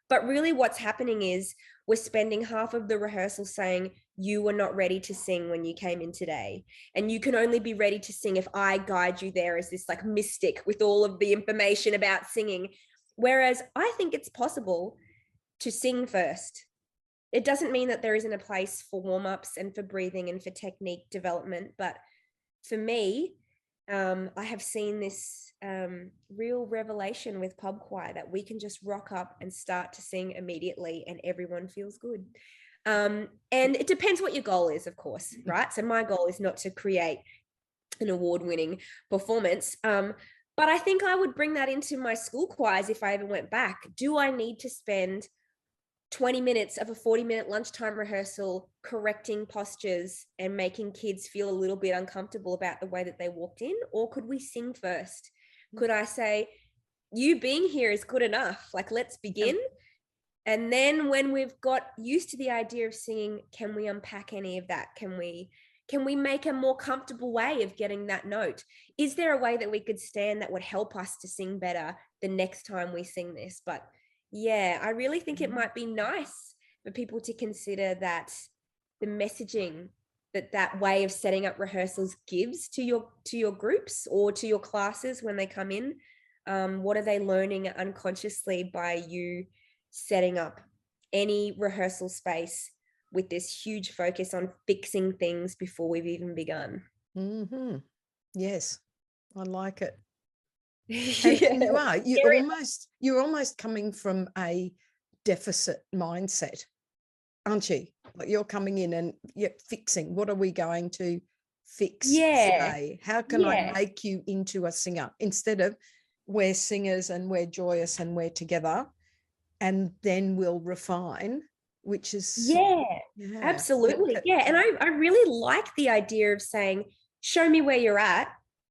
but really what's happening is we're spending half of the rehearsal saying, you were not ready to sing when you came in today. And you can only be ready to sing if I guide you there as this like mystic with all of the information about singing. Whereas I think it's possible to sing first. It doesn't mean that there isn't a place for warm-ups and for breathing and for technique development. But for me, I have seen this real revelation with pub choir that we can just rock up and start to sing immediately and everyone feels good. And it depends what your goal is, of course, right? So my goal is not to create an award-winning performance. But I think I would bring that into my school choirs if I ever went back. Do I need to spend 20 minutes of a 40-minute lunchtime rehearsal correcting postures and making kids feel a little bit uncomfortable about the way that they walked in? Or could we sing first? Could I say, you being here is good enough, like let's begin? And then when we've got used to the idea of singing, can we unpack any of that? Can we make a more comfortable way of getting that note? Is there a way that we could stand that would help us to sing better the next time we sing this? But yeah, I really think it might be nice for people to consider that the messaging that way of setting up rehearsals gives to your groups or to your classes when they come in. What are they learning unconsciously by you setting up any rehearsal space with this huge focus on fixing things before we've even begun? Mm-hmm. Yes, I like it. Yeah. And you're almost coming from a deficit mindset, aren't you? Like you're coming in and you're fixing. What are we going to fix today? How can I make you into a singer, instead of we're singers and we're joyous and we're together, and then we'll refine, which is absolutely. And I really like the idea of saying, show me where you're at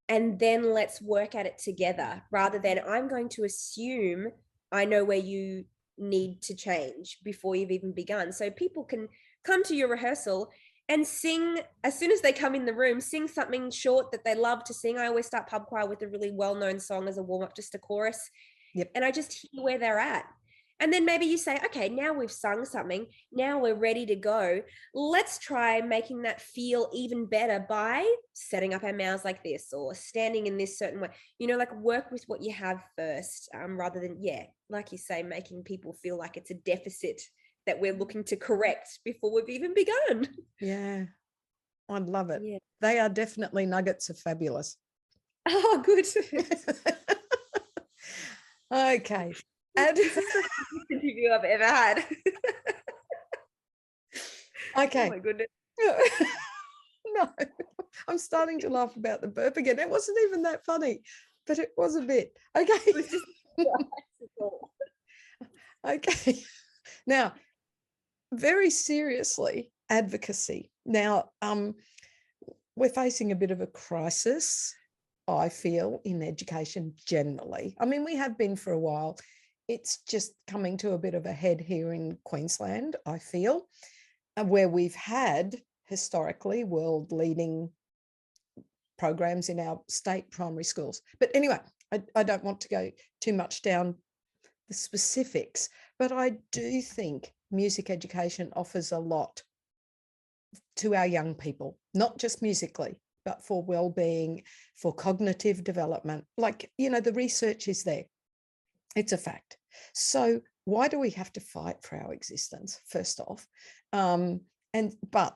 and then let's work at it together, rather than I'm going to assume I know where you need to change before you've even begun. So people can come to your rehearsal and sing as soon as they come in the room, sing something short that they love to sing. I always start pub choir with a really well-known song as a warm-up, just a chorus. And I just hear where they're at. And then maybe you say, okay, now we've sung something, now we're ready to go. Let's try making that feel even better by setting up our mouths like this or standing in this certain way. You know, like work with what you have first, rather than, like you say, making people feel like it's a deficit that we're looking to correct before we've even begun. Yeah, I love it. They are definitely nuggets of fabulous. Oh, good. Okay. And this is the best interview I've ever had. Okay. Oh my goodness. No, I'm starting to laugh about the burp again. It wasn't even that funny, but it was a bit. Okay. It was just okay. Now, very seriously, advocacy. Now, we're facing a bit of a crisis, I feel, in education generally. I mean, we have been for a while. It's just coming to a bit of a head here in Queensland, I feel, where we've had historically world-leading programs in our state primary schools. But anyway, I don't want to go too much down the specifics, but I do think music education offers a lot to our young people, not just musically, but for well-being, for cognitive development. Like, you know, the research is there. It's a fact. So why do we have to fight for our existence, first off? But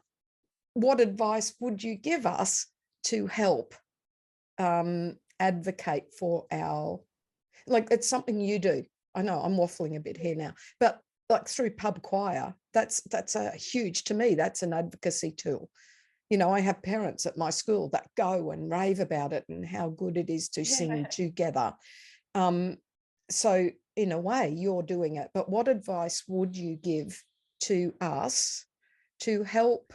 what advice would you give us to help advocate for our, like, it's something you do. I know I'm waffling a bit here now, but like through pub choir, that's a huge, to me, that's an advocacy tool. You know, I have parents at my school that go and rave about it and how good it is to sing together. So in a way, you're doing it. But what advice would you give to us to help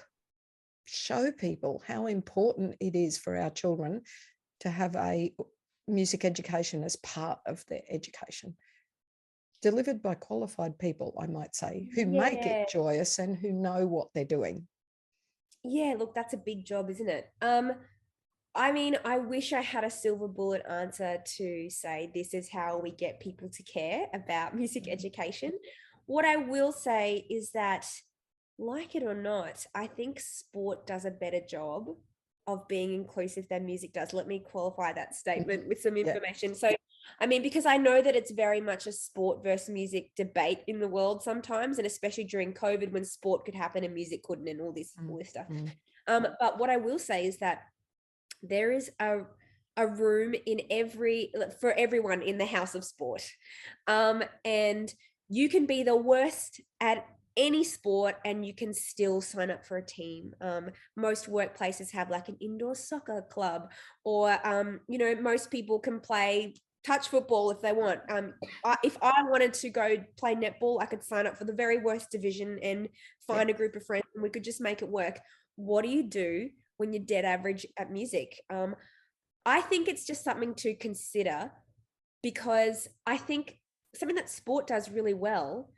show people how important it is for our children to have a music education as part of their education, delivered by qualified people, I might say, who make it joyous and who know what they're doing? Yeah, look, that's a big job, isn't it? I mean, I wish I had a silver bullet answer to say this is how we get people to care about music education. What I will say is that, like it or not, I think sport does a better job of being inclusive than music does. Let me qualify that statement with some information. So, I mean, because I know that it's very much a sport versus music debate in the world sometimes, and especially during COVID when sport could happen and music couldn't, and all this stuff. But what I will say is that there is a room for everyone in the house of sport. And you can be the worst at any sport and you can still sign up for a team. Most workplaces have like an indoor soccer club, or you know, most people can play touch football if they want. If I wanted to go play netball, I could sign up for the very worst division and find a group of friends and we could just make it work. What do you do when you're dead average at music? I think it's just something to consider, because I think something that sport does really well,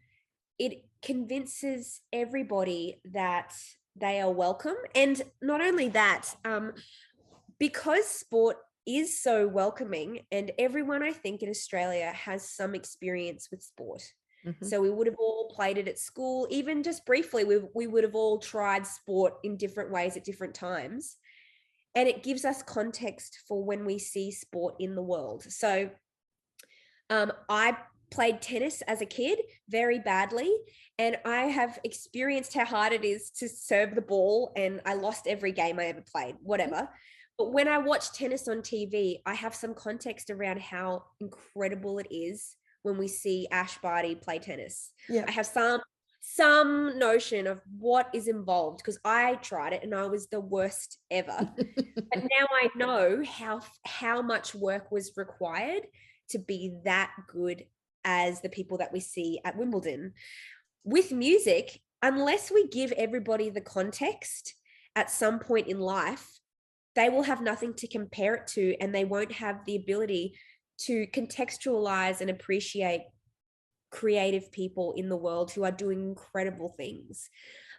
it convinces everybody that they are welcome. And not only that, because sport is so welcoming, and everyone, I think, in Australia has some experience with sport. So we would have all played it at school, even just briefly. We would have all tried sport in different ways at different times. And it gives us context for when we see sport in the world. So I played tennis as a kid very badly, and I have experienced how hard it is to serve the ball, and I lost every game I ever played, whatever. But when I watch tennis on TV, I have some context around how incredible it is when we see Ash Barty play tennis. I have some notion of what is involved, because I tried it and I was the worst ever. But now I know how much work was required to be that good as the people that we see at Wimbledon. With music, unless we give everybody the context at some point in life, they will have nothing to compare it to, and they won't have the ability to contextualize and appreciate creative people in the world who are doing incredible things.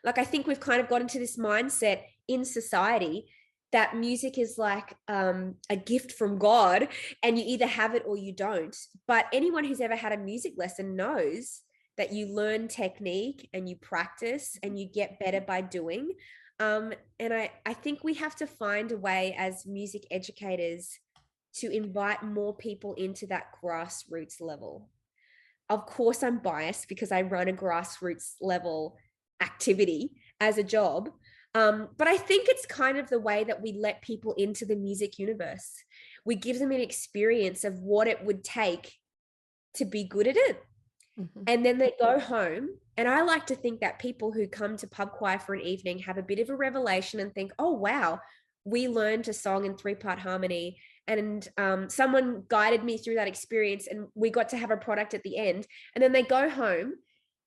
Like, I think we've kind of got into this mindset in society that music is like a gift from God, and you either have it or you don't. But anyone who's ever had a music lesson knows that you learn technique and you practice and you get better by doing. And I think we have to find a way as music educators to invite more people into that grassroots level. Of course, I'm biased because I run a grassroots level activity as a job. But I think it's kind of the way that we let people into the music universe. We give them an experience of what it would take to be good at it. And then they go home. And I like to think that people who come to pub choir for an evening have a bit of a revelation and think, oh, wow, we learned a song in 3-part harmony. And someone guided me through that experience and we got to have a product at the end. And then they go home.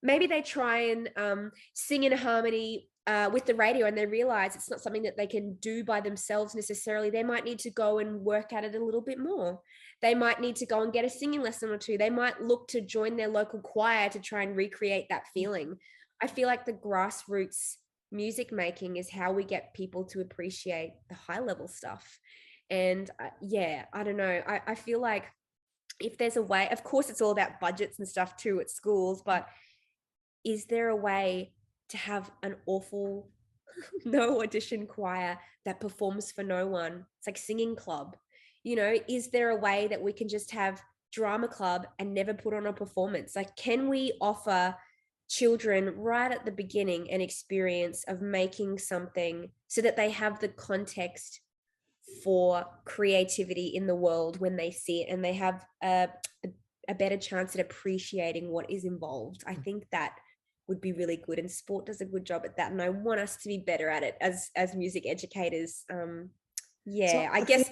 Maybe they try and sing in a harmony with the radio, and they realize it's not something that they can do by themselves necessarily. They might need to go and work at it a little bit more. They might need to go and get a singing lesson or two. They might look to join their local choir to try and recreate that feeling. I feel like the grassroots music making is how we get people to appreciate the high level stuff. And yeah, I don't know. I feel like if there's a way, of course, it's all about budgets and stuff too at schools, but is there a way to have an awful no audition choir that performs for no one? It's like singing club. Is there a way that we can just have drama club and never put on a performance? Like, can we offer children right at the beginning an experience of making something so that they have the context for creativity in the world when they see it, and they have a better chance at appreciating what is involved? I think that would be really good, and sport does a good job at that, and I want us to be better at it as music educators. So I guess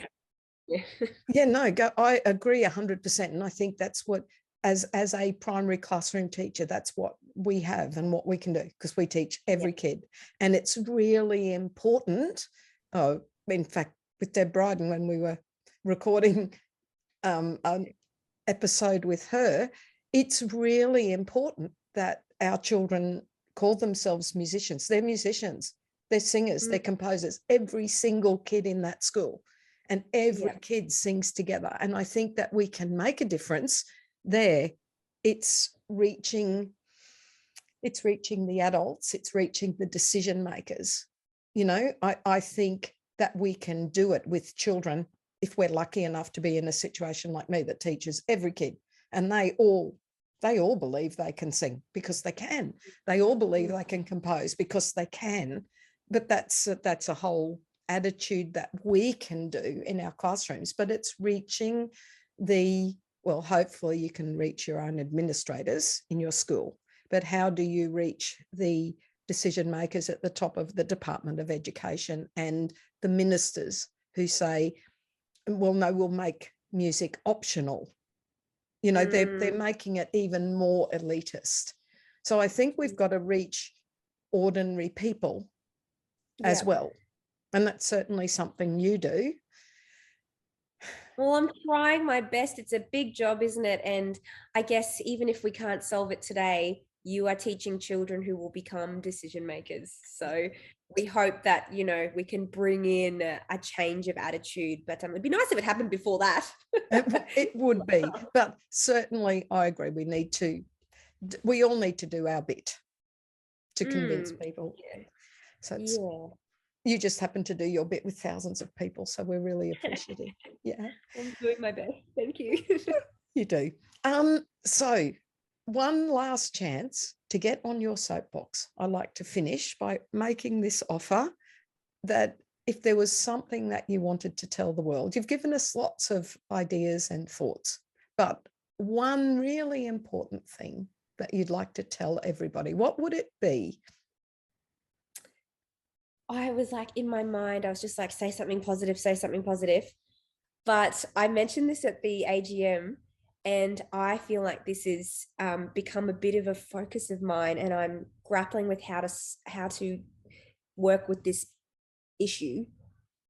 I agree 100%. And I think that's what, as a primary classroom teacher, that's what we have and what we can do, because we teach every kid. And it's really important. Oh, in fact, with Deb Bryden, when we were recording an episode with her, it's really important that our children call themselves musicians. They're musicians, they're singers, they're composers, every single kid in that school, and every kid sings together. And I think that we can make a difference there. It's reaching the adults, it's reaching the decision makers. I think that we can do it with children if we're lucky enough to be in a situation like me that teaches every kid, and they all believe they can sing because they can. They all believe they can compose because they can. But that's a whole attitude that we can do in our classrooms. But it's reaching hopefully you can reach your own administrators in your school. But how do you reach the decision makers at the top of the Department of Education and the ministers who say, well, no, we'll make music optional? They're making it even more elitist. So I think we've got to reach ordinary people as well. And that's certainly something you do. Well, I'm trying my best. It's a big job, isn't it? And I guess even if we can't solve it today, you are teaching children who will become decision makers. So we hope that, we can bring in a change of attitude. But it'd be nice if it happened before that. It would be. But certainly I agree. We all need to do our bit to convince people. So you just happen to do your bit with thousands of people. So we're really appreciative. Yeah. I'm doing my best. Thank you. You do. So one last chance to get on your soapbox. I like to finish by making this offer that if there was something that you wanted to tell the world, you've given us lots of ideas and thoughts, but one really important thing that you'd like to tell everybody, what would it be? I was like, in my mind, I was just like, say something positive, say something positive. But I mentioned this at the AGM, and I feel like this is become a bit of a focus of mine, and I'm grappling with how to work with this issue,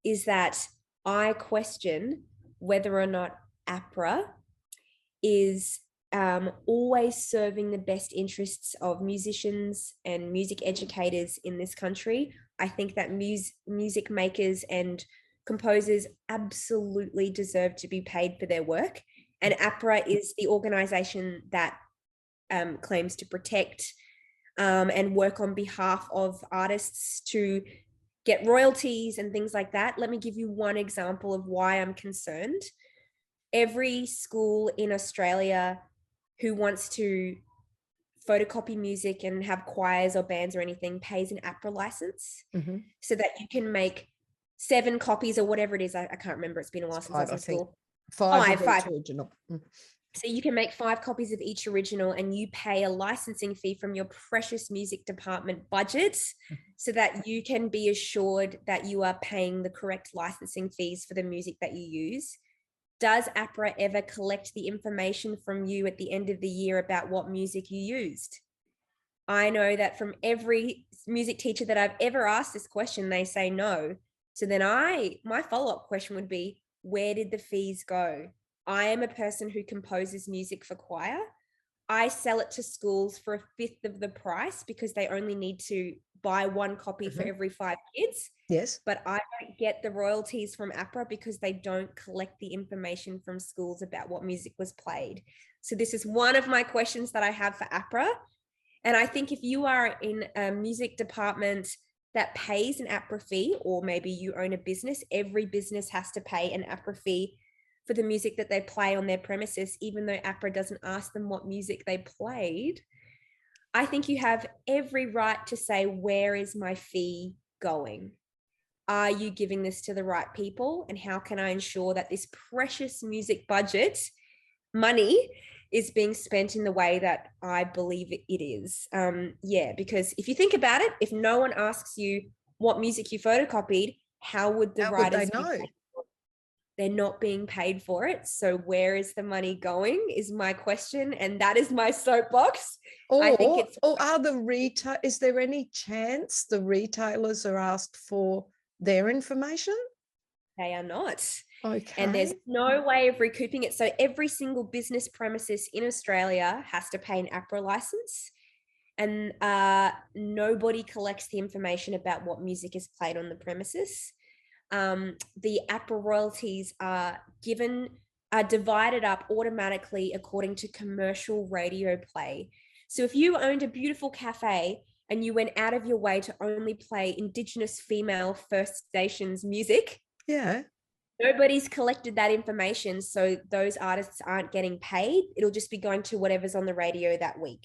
is that I question whether or not APRA is always serving the best interests of musicians and music educators in this country. I think that music makers and composers absolutely deserve to be paid for their work. And APRA is the organisation that claims to protect and work on behalf of artists to get royalties and things like that. Let me give you one example of why I'm concerned. Every school in Australia who wants to photocopy music and have choirs or bands or anything pays an APRA license, so that you can make 7 copies or whatever it is. I can't remember. It's been a while since I was in school. Five original. So you can make 5 copies of each original, and you pay a licensing fee from your precious music department budget, so that you can be assured that you are paying the correct licensing fees for the music that you use. Does APRA ever collect the information from you at the end of the year about what music you used? I know that from every music teacher that I've ever asked this question, they say no. So then my follow-up question would be, where did the fees go? I am a person who composes music for choir. I sell it to schools for a fifth of the price because they only need to buy one copy for every 5 kids. Yes. But I don't get the royalties from APRA because they don't collect the information from schools about what music was played. So this is one of my questions that I have for APRA. And I think if you are in a music department that pays an APRA fee, or maybe you own a business, every business has to pay an APRA fee for the music that they play on their premises, even though APRA doesn't ask them what music they played. I think you have every right to say, where is my fee going? Are you giving this to the right people? And how can I ensure that this precious music budget money is being spent in the way that I believe it is? Because if you think about it, if no one asks you what music you photocopied, how would the writers know? be paid for it? They're not being paid for it. So where is the money going is my question. And that is my soapbox. I think it's... Or are is there any chance the retailers are asked for their information? They are not. Okay. And there's no way of recouping it. So every single business premises in Australia has to pay an APRA license. And nobody collects the information about what music is played on the premises. The APRA royalties are divided up automatically according to commercial radio play. So if you owned a beautiful cafe and you went out of your way to only play Indigenous female First Nations music, nobody's collected that information. So those artists aren't getting paid. It'll just be going to whatever's on the radio that week.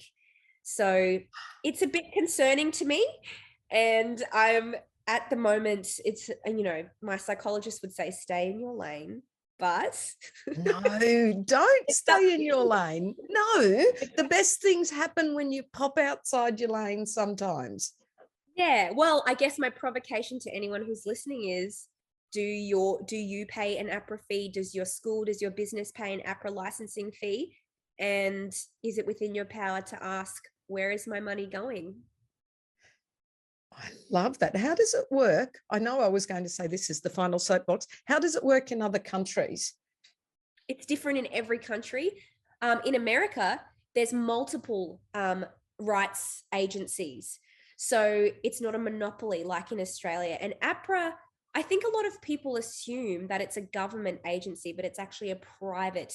So it's a bit concerning to me. And I'm at the moment, it's, my psychologist would say, stay in your lane, but no, don't stay in your lane. No, the best things happen when you pop outside your lane sometimes. Yeah, well, I guess my provocation to anyone who's listening is, do you pay an APRA fee? Does your school, does your business pay an APRA licensing fee? And is it within your power to ask, where is my money going? I love that. How does it work? I know I was going to say this is the final soapbox. How does it work in other countries? It's different in every country. In America, there's multiple rights agencies. So it's not a monopoly like in Australia. And APRA, I think a lot of people assume that it's a government agency, but it's actually a private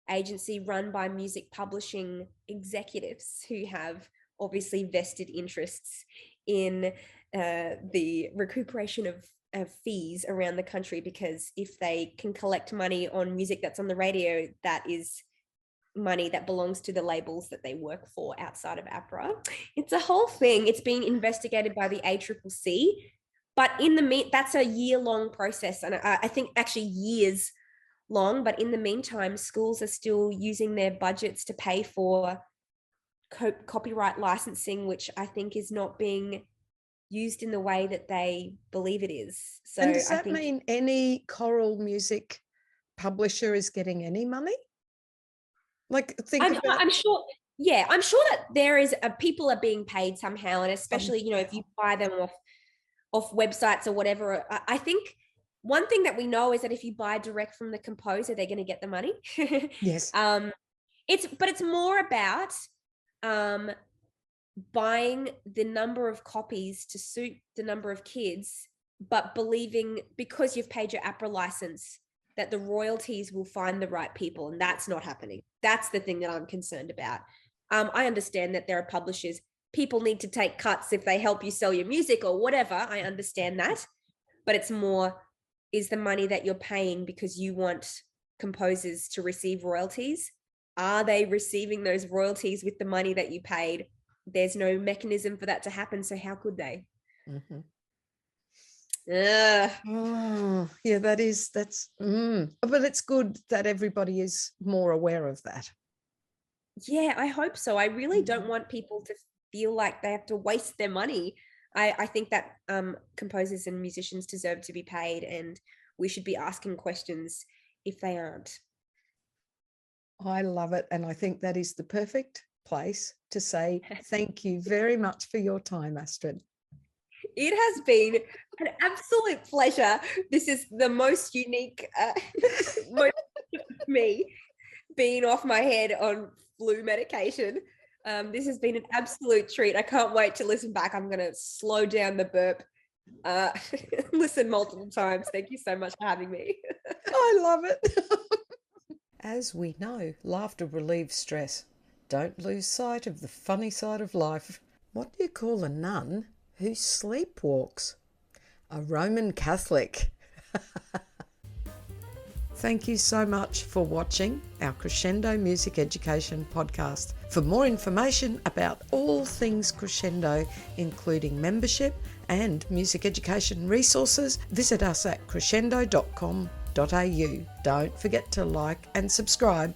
agency run by music publishing executives who have obviously vested interests in the recuperation of fees around the country, because if they can collect money on music that's on the radio, that is money that belongs to the labels that they work for outside of APRA. It's a whole thing. It's being investigated by the ACCC, but that's a year-long process, and I think actually years long. But in the meantime, schools are still using their budgets to pay for copyright licensing, which I think is not being used in the way that they believe it is. So, and does that mean any choral music publisher is getting any money? I'm sure. Yeah, I'm sure that there is people are being paid somehow, and especially if you buy them off websites or whatever. I think one thing that we know is that if you buy direct from the composer, they're going to get the money. Yes. It's more about buying the number of copies to suit the number of kids, but believing because you've paid your APRA license that the royalties will find the right people, and that's not happening. That's the thing that I'm concerned about. I understand that there are publishers, people need to take cuts if they help you sell your music or whatever. I understand that, but it's more, is the money that you're paying because you want composers to receive royalties? Are they receiving those royalties with the money that you paid? There's no mechanism for that to happen. So how could they? Mm-hmm. Yeah, but it's good that everybody is more aware of that. Yeah, I hope so. I really don't want people to feel like they have to waste their money. I think that composers and musicians deserve to be paid, and we should be asking questions if they aren't. I love it. And I think that is the perfect place to say thank you very much for your time, Astrid. It has been an absolute pleasure. This is the most unique moment of me being off my head on flu medication. This has been an absolute treat. I can't wait to listen back. I'm going to slow down the burp, listen multiple times. Thank you so much for having me. I love it. As we know, laughter relieves stress. Don't lose sight of the funny side of life. What do you call a nun who sleepwalks? A Roman Catholic. Thank you so much for watching our Crescendo Music Education podcast. For more information about all things Crescendo, including membership and music education resources, visit us at crescendo.com.au. Don't forget to like and subscribe.